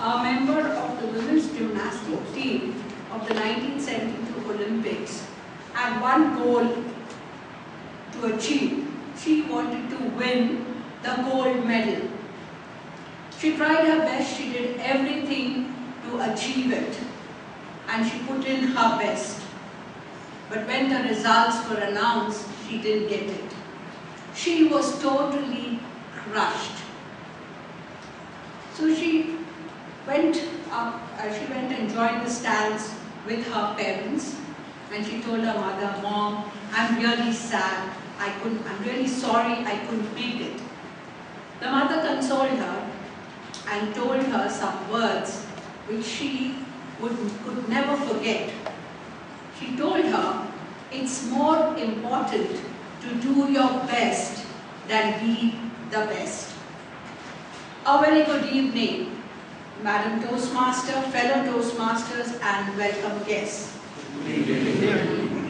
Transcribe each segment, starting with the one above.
a member of the women's gymnastics team of the 1972 Olympics, had one goal to achieve. She wanted to win the gold medal. She tried her best, she did everything to achieve it, and she put in her best. But when the results were announced, she didn't get it. She was totally crushed. So she went and joined the stands with her parents, and she told her mother, "Mom, I'm really sad. I'm really sorry I couldn't make it." The mother consoled her and told her some words which she could never forget. She told her, "It's more important to do your best than be the best." A very good evening, Madam Toastmaster, fellow Toastmasters, and welcome guests.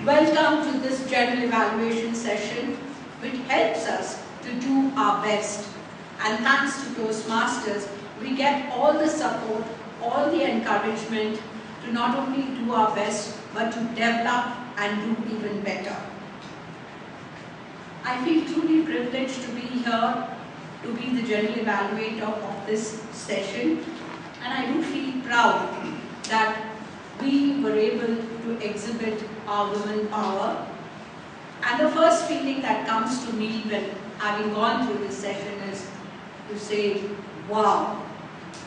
Welcome to this general evaluation session, which helps us to do our best. And thanks to Toastmasters, we get all the support, all the encouragement to not only do our best, but to develop and do even better. I feel truly privileged to be here, to be the general evaluator of this session, and I do feel proud that we were able to exhibit our women power. And the first feeling that comes to me when having gone through this session is to say, wow,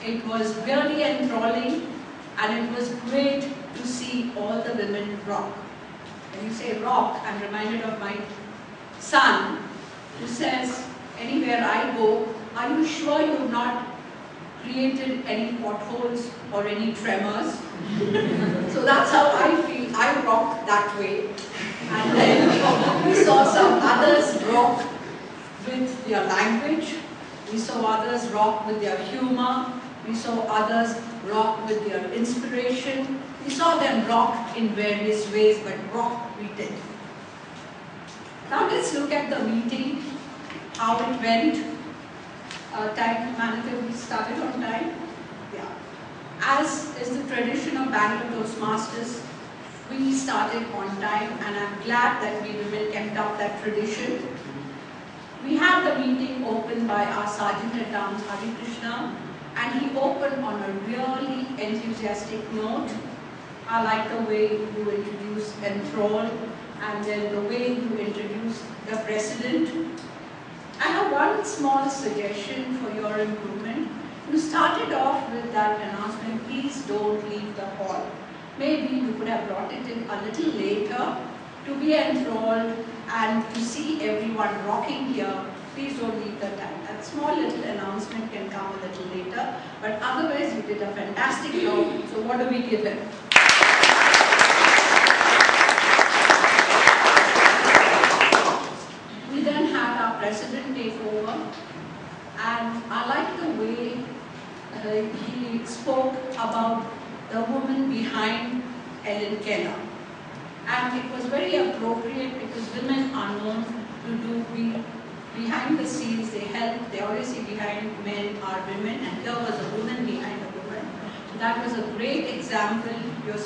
it was really enthralling, and it was great to see all the women rock. When you say rock, I'm reminded of my son, who says, "Anywhere I go, are you sure you've not created any potholes or any tremors?" So that's how I feel. I rock that way. And then we saw some others rock with their language. We saw others rock with their humor. We saw others rock with their inspiration. We saw them rock in various ways, but rock we did. Now let's look at the meeting, how it went. Time manager, we started on time? Yeah. As is the tradition of Bangalore Toastmasters, we started on time, and I'm glad that we women kept up that tradition. We had the meeting opened by our Sergeant at Arms, Hari Krishna, and he opened on a really enthusiastic note. I like the way you introduced Enthrall, and then the way you introduced the President. I have one small suggestion for your improvement. You started off with that announcement, "Please don't leave the hall." Maybe you could have brought it in a little later to be enthralled and to see everyone rocking here. Please don't leave the time. That small little announcement can come a little later, but otherwise you did a fantastic job. So what do we give him? We then had our president take over, and I like the way he spoke about the woman behind Ellen Keller. And it was very appropriate because women are known to do behind the scenes. They help, they always say behind men are women, and here was a woman behind a woman. So that was a great example. Your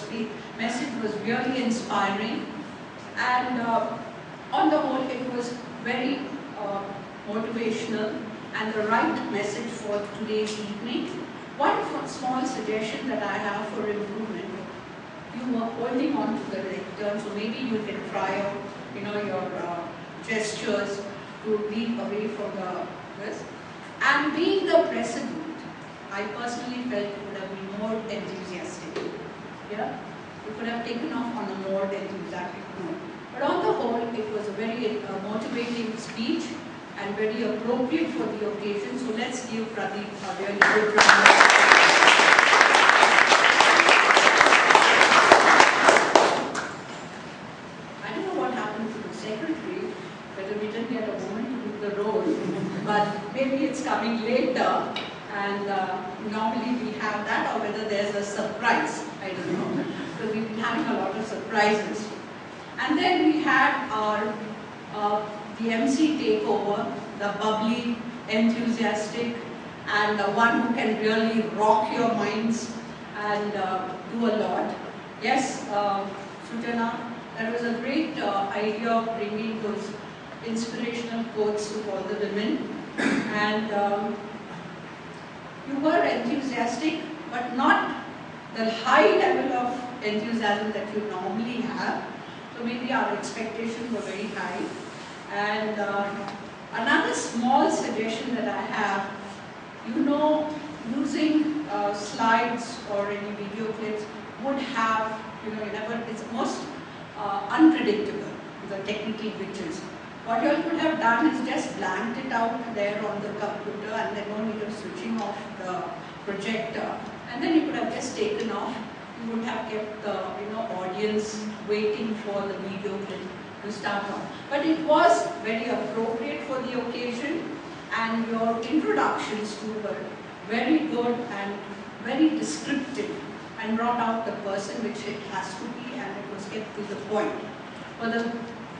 message was really inspiring, and on the whole it was very motivational and the right message for today's evening. One small suggestion that I have for improvement: you were holding on to the lectern, so maybe you can try out, your gestures to leap away from this. And being the president, I personally felt it would have been more enthusiastic. Yeah, you could have taken off on a more enthusiastic note. But on the whole, it was a very motivating speech and very appropriate for the occasion. So let's give Pradeep a really good round. But maybe it's coming later, and normally we have that, or whether there's a surprise, I don't know. So we've been having a lot of surprises. And then we had our the MC takeover, the bubbly, enthusiastic, and one who can really rock your minds and do a lot. Yes, Sujana, that was a great idea of bringing those inspirational quotes to all the women. And you were enthusiastic, but not the high level of enthusiasm that you normally have. So maybe our expectations were very high. And another small suggestion that I have, you know, using slides or any video clips would have, you know, it's most unpredictable, the technical glitches. What you all could have done is just blanked it out there on the computer, and then no need of switching off the projector, and then you could have just taken off. You wouldn't have kept the audience waiting for the video clip to start off. But it was very appropriate for the occasion, and your introductions too were very good and very descriptive, and brought out the person which it has to be, and it was kept to the point. For the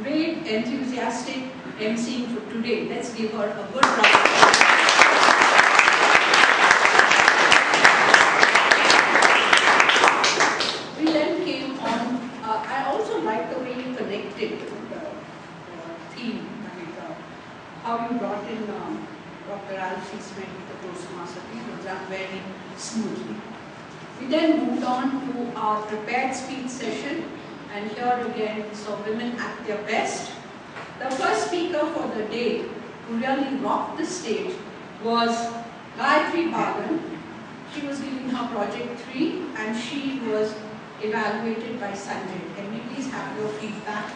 great enthusiastic emceeing for today, let's give her a good round of applause. We then came on, I also like the way you connected the theme, how you brought in Dr. Alfie Smith, the Toastmaster. It was done very smoothly. We then moved on to our prepared speech session, and here again saw women at their best. The first speaker for the day who really rocked the stage was Gayatri Bagan. She was giving her project 3, and she was evaluated by Sanjay. Can we please have your feedback?